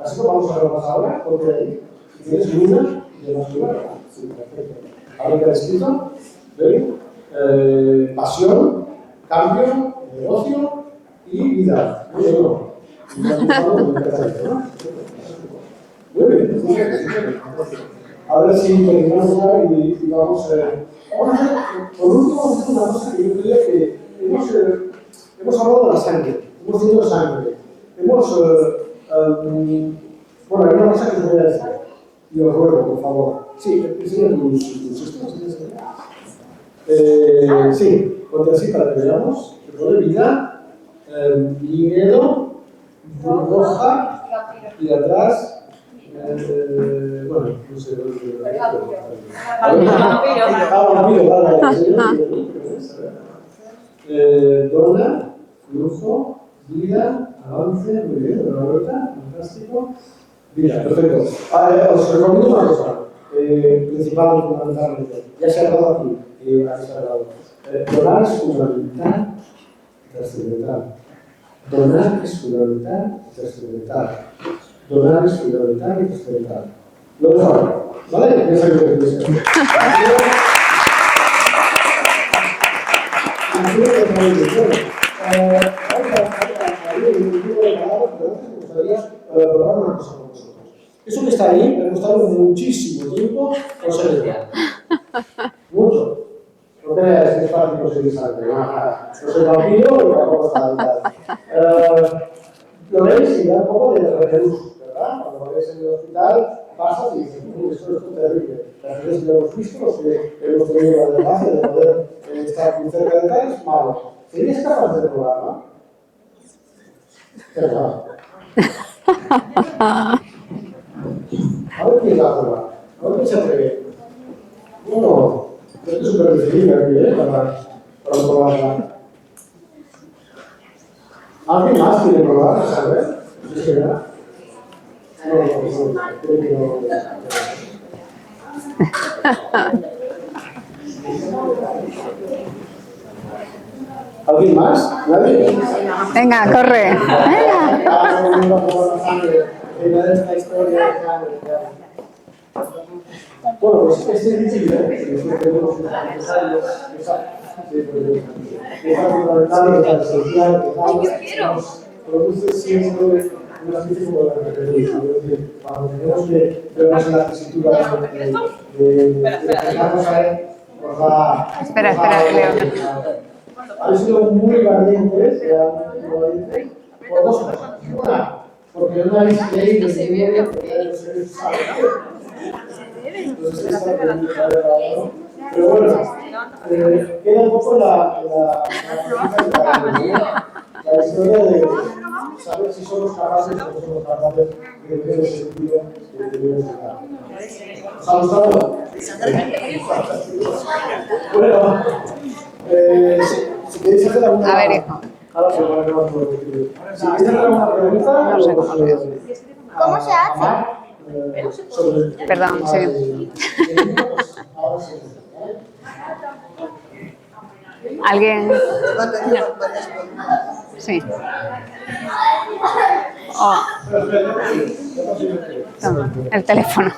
S1: Así que vamos a ver más ahora, porque ahí tienes una de las primeras. Sí, perfecto. Ahora que has escrito, ¿ven? Pasión, cambio, negocio y vida. Muy bien, ¿no? Muy bien, muy bien. Ahora sí, terminamos ya y vamos a hacer, por último, vamos a hacer una cosa que yo creo que hemos hablado de la sangre, hemos dicho sangre, bueno, hay una cosa que te voy a decir, y os ruego, por favor. Sí, enseña tus estos. Sí, ponte así para que veamos. Vida, viñedo, roja, y de atrás. Bueno, no sé. Dona, flujo, vida, avance, muy bien, una vuelta, fantástico. Vida, perfecto. Os recomiendo una cosa, principal, fundamentalmente. Ya se ha hablado aquí, donar es fundamental, trascendental. Donar es fundamental, trascendental. Donar es fundamental y trascendental. Lo dejo ahora, ¿vale? Ya sabéis lo que tenéis que hacer. Eso que está ahí, me ha costado muchísimo tiempo conseguirlo. Mucho. No creas que es fácil conseguir sangre. No soy vampiro, pero tampoco está tal. Lo veis y da un poco de referus, ¿verdad? Cuando lo veis en el hospital, pasas y dices, esto es terrible. Las veces que hemos visto, los que hemos tenido la desgracia de poder estar muy cerca de tal, es malo. ¿Serías capaz de probarlo? Pero a ver quién la prueba. A ver quién se atreve. Bueno, esto es súper difícil aquí, para probarla. ¿Alguien más quiere probar? A ver. ¿Sí se verá? No. ¿Alguien más? ¿Nadie?
S3: Venga, corre.
S1: Bueno, pues es difícil, produce siempre una especie de cuando tenemos que vernos en la tesitura de dejarnos a él, nos va...
S3: Espera, León.
S1: Han sido muy valientes, por dos cosas. Una, porque no habéis leído el libro, pero bueno, queda un poco la historia de saber si somos capaces o no somos capaces de ver el sentido de libertad. ¿Os ha gustado? Bueno, si queréis hacer alguna...
S3: A ver, hijo.
S1: Ahora se va a acabar por decir. Si queréis hacer alguna pregunta...
S3: No sé cómo se hace.
S7: ¿Cómo se hace?
S3: Perdón, sí. ¿Alguien? Sí. Oh. Toma, el teléfono.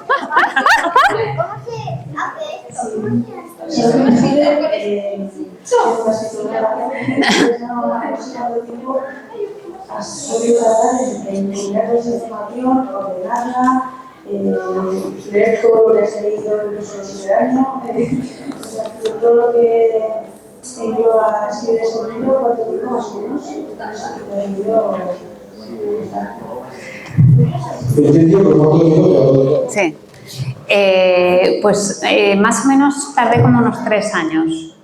S7: Se hace
S6: has podido tratar de integrar esa información, ordenarla, leer todo lo que has leído incluso ese año, todo lo que engloba así de ese libro, ¿cuánto tiempo más o menos?
S3: Sí. Pues más o menos tardé como unos 3 años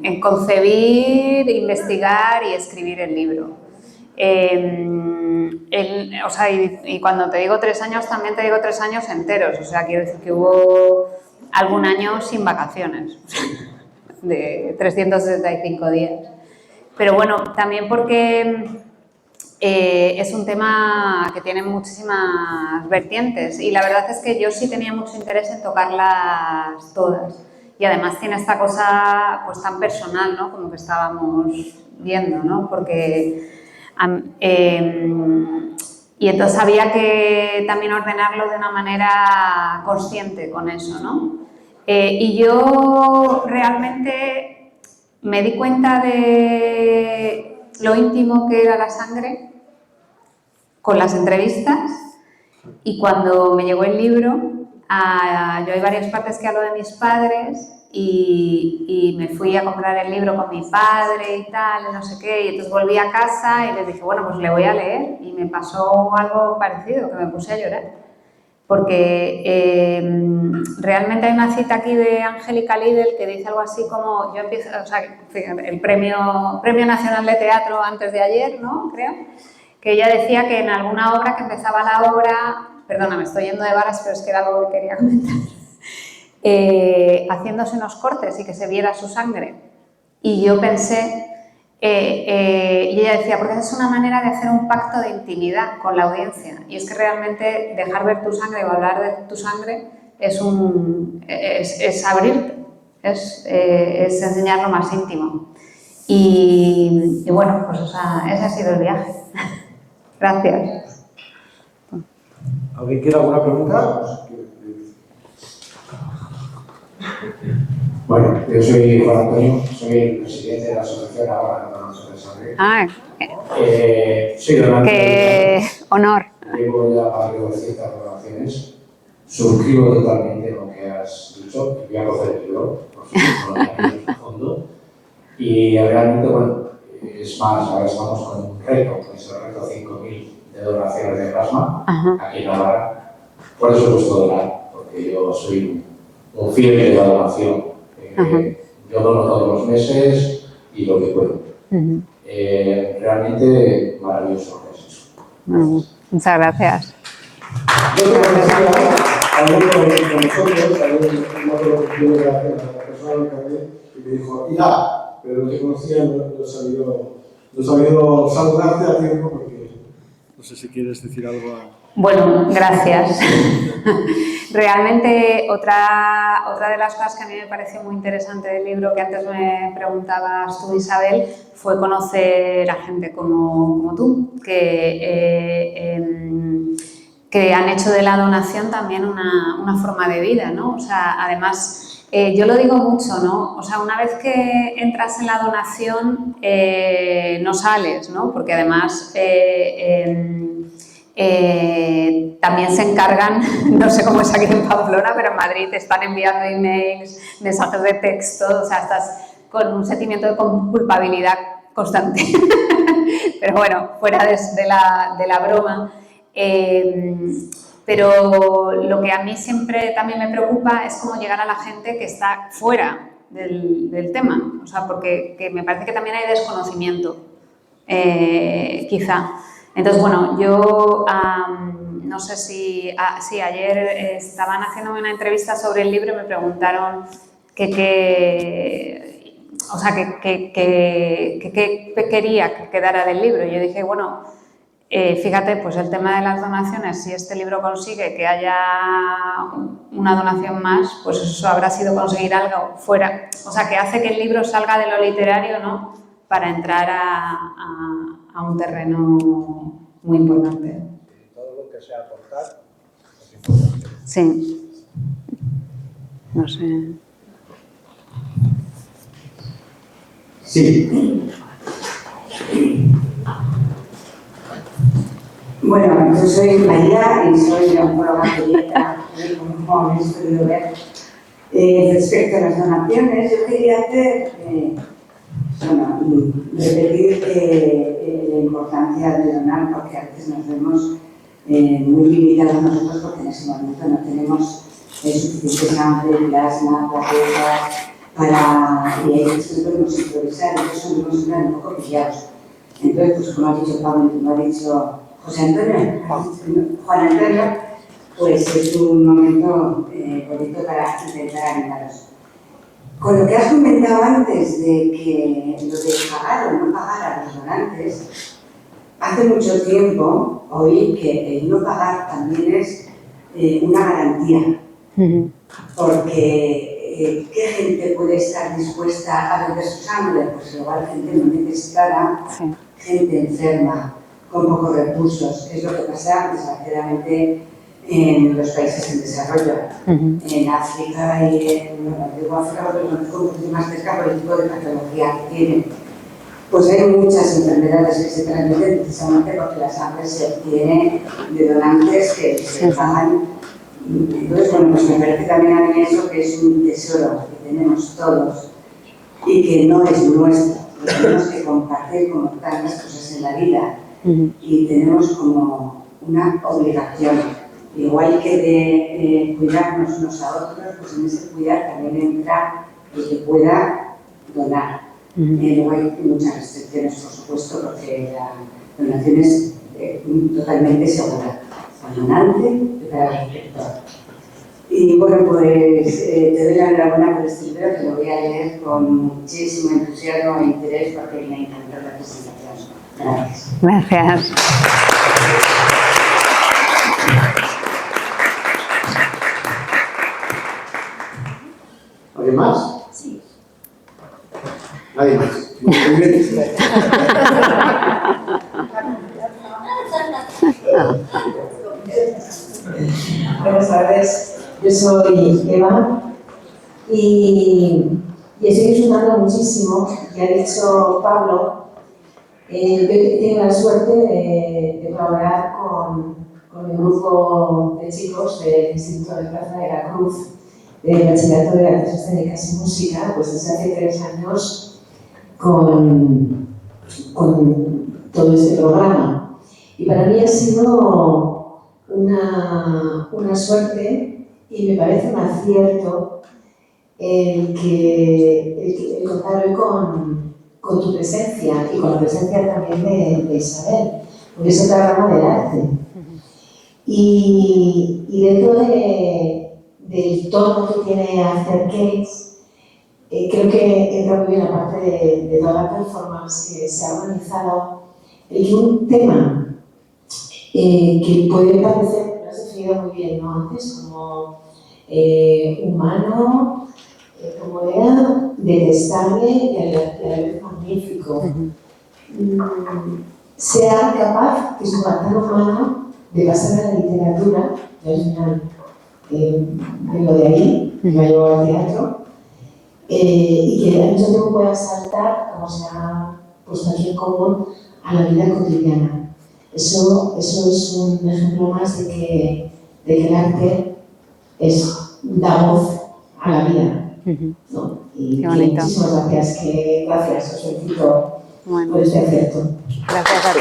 S3: en concebir, investigar y escribir el libro. O sea, y cuando te digo 3 años, también te digo 3 años enteros. O sea, quiero decir que hubo algún año sin vacaciones, de 365 días. Pero bueno, también porque es un tema que tiene muchísimas vertientes y la verdad es que yo sí tenía mucho interés en tocarlas todas. y además tiene esta cosa pues tan personal, ¿no? Como que estábamos viendo, ¿no? Porque y entonces había que también ordenarlo de una manera consciente con eso, ¿no? Y yo realmente me di cuenta de lo íntimo que era la sangre con las entrevistas, y cuando me llegó el libro, yo hay varias partes que hablo de mis padres y me fui a comprar el libro con mi padre y tal, y no sé qué, y entonces volví a casa y les dije, bueno, pues le voy a leer, y me pasó algo parecido, que me puse a llorar, porque realmente hay una cita aquí de Angélica Lidl que dice algo así como, yo empiezo, o sea, fíjate, el Premio Nacional de Teatro antes de ayer, ¿no? Creo, que ella decía que en alguna obra, que empezaba la obra, perdona, me estoy yendo de varas, pero es que era algo que quería comentar, haciéndose unos cortes y que se viera su sangre. Y yo pensé, y ella decía, porque esa es una manera de hacer un pacto de intimidad con la audiencia, y es que realmente dejar ver tu sangre o hablar de tu sangre es abrirte, es enseñar lo más íntimo. Y bueno, pues ese ha sido el viaje. Gracias.
S1: ¿Alguien quiere alguna pregunta?
S8: Bueno, yo soy Juan Antonio, soy el presidente de la asociación ahora de Donantes de Sangre. Soy donante.
S3: ¡Qué honor!
S8: Llevo ya varios de ciertas donaciones. Suscribo totalmente lo que has dicho. Voy a coger el libro, por supuesto, en el fondo. Y realmente, bueno, es más, ahora estamos con un reto, que es el reto 5.000 de donaciones de plasma, aquí en Navarra. Por eso he puesto donar, porque yo soy un fiel de la donación. Yo dono todos los meses y lo que puedo. Realmente maravilloso lo que has hecho.
S3: Muchas gracias.
S1: Yo te conocía, hablé con nosotros, hablé con otro de la persona que me dijo, ya, pero no te conocía, no he sabido saludarte a tiempo, porque no sé si quieres decir algo a...
S3: Bueno, gracias. Realmente otra de las cosas que a mí me pareció muy interesante del libro, que antes me preguntabas tú, Isabel, fue conocer a gente como tú, que han hecho de la donación también una forma de vida, ¿no? O sea, además, yo lo digo mucho, ¿no? O sea, una vez que entras en la donación, no sales, ¿no? Porque además también se encargan, no sé cómo es aquí en Pamplona, pero en Madrid te están enviando emails, mensajes de texto, o sea, estás con un sentimiento de culpabilidad constante. Pero bueno, fuera de la broma. Pero lo que a mí siempre también me preocupa es cómo llegar a la gente que está fuera del tema, o sea, porque me parece que también hay desconocimiento, quizá. Entonces, bueno, yo no sé si ayer estaban haciéndome una entrevista sobre el libro y me preguntaron qué quería que quedara del libro. Y yo dije, bueno, fíjate, pues el tema de las donaciones, si este libro consigue que haya una donación más, pues eso habrá sido conseguir algo fuera, o sea, que hace que el libro salga de lo literario, ¿no?, para entrar a un terreno muy importante.
S1: Todo lo que sea aportar es importante.
S3: Sí. No sé.
S1: Sí.
S9: Bueno, yo soy María y soy oncóloga pediatra, como habéis podido ver. Respecto a las donaciones, yo quería repetir la importancia de donar, porque a veces nos vemos muy limitados nosotros, porque en ese momento no tenemos suficiente sangre, plasma, plaquetas, y ahí es que podemos improvisar, entonces nos vemos un poco pillados. Entonces, pues como ha dicho Pablo, como ha dicho Juan Antonio, pues es un momento bonito para intentar animaros. Con lo que has comentado antes de que lo de pagar o no pagar a los donantes, hace mucho tiempo oí que el no pagar también es una garantía, porque ¿qué gente puede estar dispuesta a vender su sangre? Pues igual gente muy necesitada, gente enferma, con pocos recursos, que es lo que pasa desgraciadamente en los países en desarrollo, en África y en África, porque lo conozco un poquito más cerca por el tipo de patología que tienen. Pues hay muchas enfermedades que se transmiten precisamente porque la sangre se obtiene de donantes que se pagan. Entonces, bueno, pues me parece también a mí eso que es un tesoro que tenemos todos y que no es nuestro, lo tenemos que compartir como tantas cosas en la vida y tenemos como una obligación. Igual que de cuidarnos unos a otros, pues en ese cuidar también entra el que pueda donar. Luego hay muchas restricciones, por supuesto, porque la donación es totalmente segura, para el donante y para el receptor. Y bueno, pues te doy la enhorabuena por este libro, que lo voy a leer con muchísimo entusiasmo e interés porque me encantó la presentación. Gracias.
S3: Gracias.
S1: ¿Alguien más?
S5: Sí.
S1: Nadie más. Muy bien.
S10: Buenas tardes, yo soy Eva y estoy disfrutando muchísimo, que ha dicho Pablo. Yo tengo la suerte de colaborar con mi grupo de chicos del Instituto de Plaza de la Cruz, del Bachillerato de Artes Escénicas y Música, pues desde hace 3 años con todo este programa. Y para mí ha sido una suerte y me parece un acierto el contar hoy con tu presencia y con la presencia también de Isabel, porque es otra rama del arte. Y dentro del tono que tiene After Cakes, creo que entra muy bien la parte de toda la performance que se ha organizado, el que un tema que puede parecer, lo has definido muy bien, ¿no? Antes, como humano, como era detestable y a la vez magnífico. Sea capaz, que es un tan humano, de pasar a la literatura, y al final vengo de ahí, me llevo al teatro, y que al mismo tiempo pueda saltar, como se ha puesto aquí en común, a la vida cotidiana. Eso es un ejemplo más de que el arte da voz a la vida. ¿No? Y muchísimas gracias, gracias, os felicito por este acierto.
S3: Gracias a ti.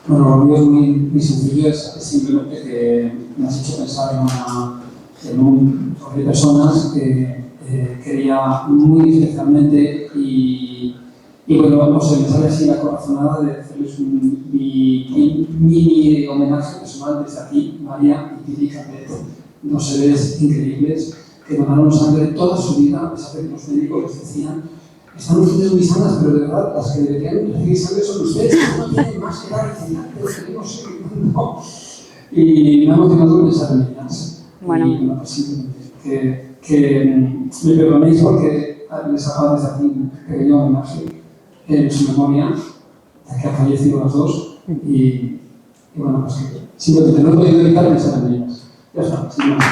S11: Bueno, lo mío es muy sencillo, es simplemente que me has hecho pensar en un grupo de personas que quería muy especialmente y bueno, no sé, me sale así la corazonada de hacerles un mini homenaje personal desde aquí, María y Titi Capet, 2 seres increíbles que donaron sangre toda su vida, a pesar de que los médicos les decían: están ustedes muy sanas, pero de verdad, las que deberían recibir sangre son ustedes, no tienen más que dar, no. Y me ha motivado pensar en ellas.
S3: Bueno.
S11: Y bueno, pues simplemente que me perdonéis porque les hago desde aquí un pequeño homenaje en su memoria, ya que han fallecido las 2. Y bueno, pues que simplemente no he podido evitar pensar en ellas. Ya está, sin más.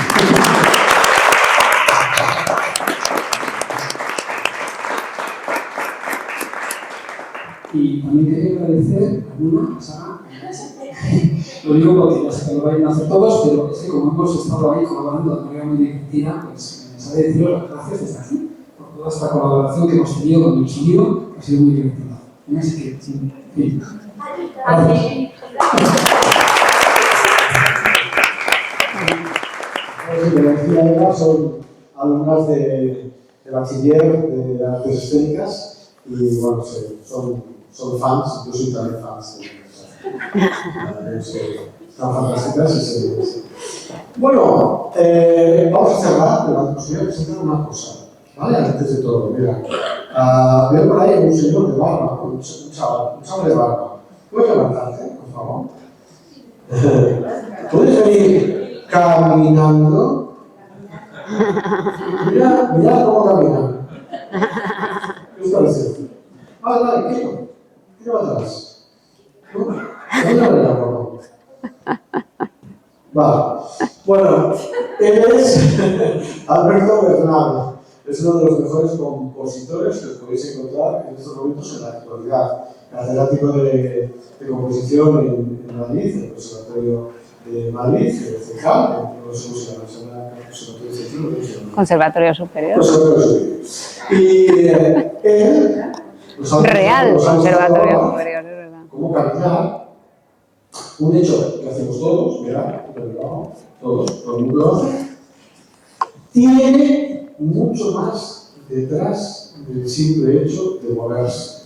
S11: Y también quería agradecer a Luna, a Sara, lo digo porque ya sé que lo vayan a hacer todos, pero es que como hemos estado ahí colaborando de manera muy divertida, pues me sabe deciros las gracias desde aquí por toda esta colaboración que hemos tenido con el sonido, que ha sido muy divertido. Así que, sí, fin. Gracias.
S1: Como decía Eva, son alumnas de bachiller de artes escénicas y bueno, son fans, yo soy también fans están fantásticas y sí. Bueno, vamos a cerrar, pero os voy a presentar una cosa, ¿vale? Antes de todo, mira, veo por ahí un señor de barba, un chaval de barba, ¿Puedes levantarte, por favor? ¿Puedes venir caminando? Mira cómo camina. ¿Qué os parece? Vale, quieto. ¿Qué va atrás? Vale. Bueno, él es Alberto Bernal. Es uno de los mejores compositores que os podéis encontrar en estos momentos en la actualidad. Catedrático de composición en Madrid, en el Conservatorio de Madrid, en el CECAM, no sé cómo se llama,
S3: Conservatorio Superior.
S1: Conservatorio Superior. Y él
S3: Real Conservatorio Superior, es verdad.
S1: Cómo caminar, un hecho que hacemos todos, ¿verdad? Todo el mundo lo hace, tiene mucho más detrás del simple hecho de moverse.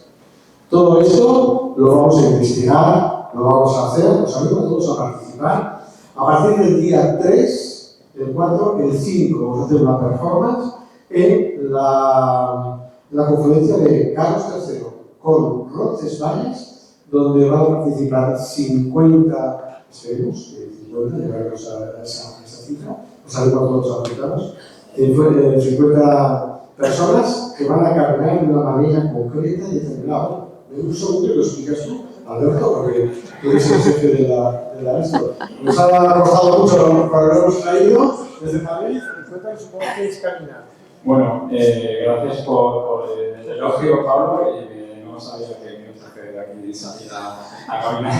S1: Todo esto lo vamos a investigar, lo vamos a hacer, os animo a todos a participar. A partir del día 3, el 4, el 5 vamos a hacer una performance en la conferencia de Carlos III con Roncesvalles, donde van a participar 50, esperemos, 50, llegaremos a esa cifra, os animo a todos a apuntaros, 50 personas que van a caminar de una manera concreta y determinada. Un segundo que lo explicas tú, Alberto, porque tú eres el jefe de la esto. Nos ha costado mucho, pero lo hemos traído desde Madrid. Cuéntanos cómo queréis caminar.
S11: Bueno, gracias por el elogio, Pablo, y no sabía que mi jefe de aquí salía a caminar.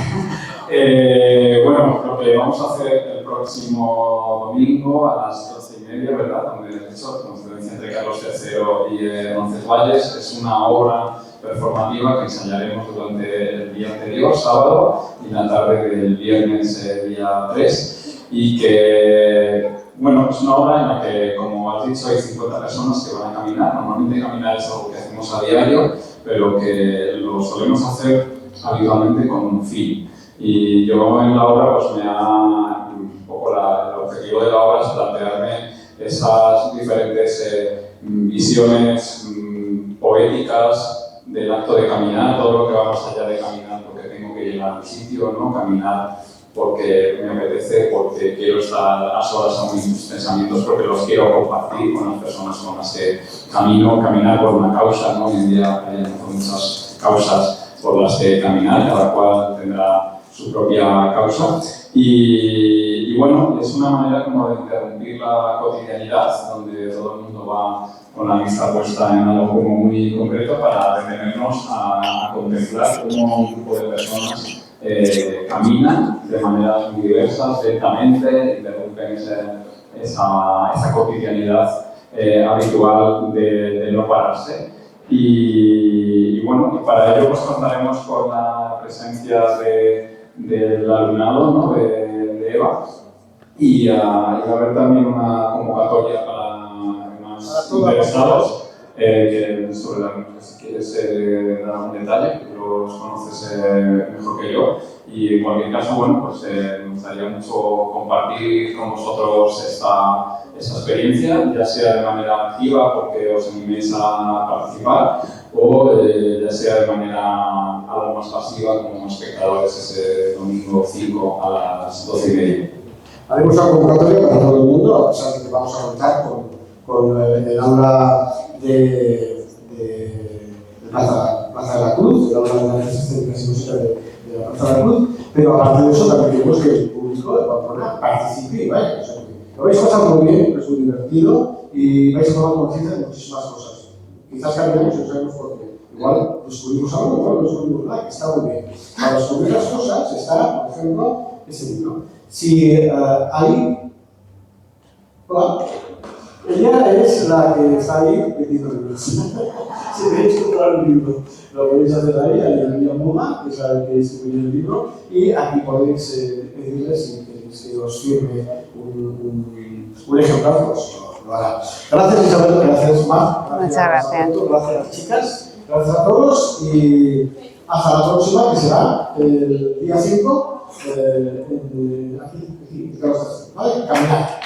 S11: Bueno, lo que vamos a hacer el próximo domingo a las 12:30, ¿verdad? Donde he hecho conferencia entre Carlos III y Roncesvalles, es una obra performativa que ensayaremos durante el día anterior, sábado, y la tarde del viernes, día 3, y que, bueno, es una obra en la que, como has dicho, hay 50 personas que van a caminar. Normalmente caminar es algo que hacemos a diario, pero que lo solemos hacer habitualmente con un fin. Y yo en la obra, pues un poco el objetivo de la obra es plantearme esas diferentes visiones poéticas del acto de caminar, todo lo que va más allá de caminar porque tengo que llegar al sitio, ¿no? Caminar porque me apetece, porque quiero estar a solas con mis pensamientos, porque los quiero compartir con las personas con las que camino, caminar por una causa, ¿no? Hoy en día hay muchas causas por las que caminar, cada cual tendrá su propia causa. Y bueno, es una manera como de interrumpir la cotidianidad, donde todo el mundo va con la vista puesta en algo como muy concreto para detenernos a contemplar cómo un grupo de personas caminan de maneras muy diversas, lentamente, interrumpen esa cotidianidad habitual de no pararse. Y bueno, para ello pues contaremos con la presencia del alumnado, ¿no? de EVA, y va a haber también una convocatoria para más interesados, sobre la que si quieres dar un detalle, que los conoces mejor que yo, y en cualquier caso, bueno, pues me gustaría mucho compartir con vosotros esta experiencia, ya sea de manera activa porque os animéis a participar, o ya sea de manera algo más pasiva como espectadores ese domingo 5 a las 12:30.
S1: Haremos una convocatoria para todo el mundo, a pesar de que vamos a contar con el aula de Plaza de la Cruz, el aula de análisis técnicas y música de la Plaza de la Cruz, pero aparte de eso también queremos que el público de Pamplona participe y vaya. O sea, lo vais a pasar muy bien, es muy divertido y vais a tomar conciencia de muchísimas cosas. Quizás cambiemos y no sabemos por qué. Igual descubrimos algo, igual no descubrimos nada, que está muy bien. Para descubrir las cosas está, por ejemplo, ese libro. Si hay... Hola. Ella es la que está ahí pidiendo libros. Si queréis comprar un libro, lo podéis hacer ahí, hay el niño Muma, que es la que distribuye el libro, y aquí podéis pedirle si queréis que os firme un ejemplar, pues lo hará. Gracias Isabel, gracias Mar.
S3: Muchas gracias.
S1: Gracias chicas, gracias a todos y hasta la próxima, que será el día 5, aquí, ¿vale? Caminar.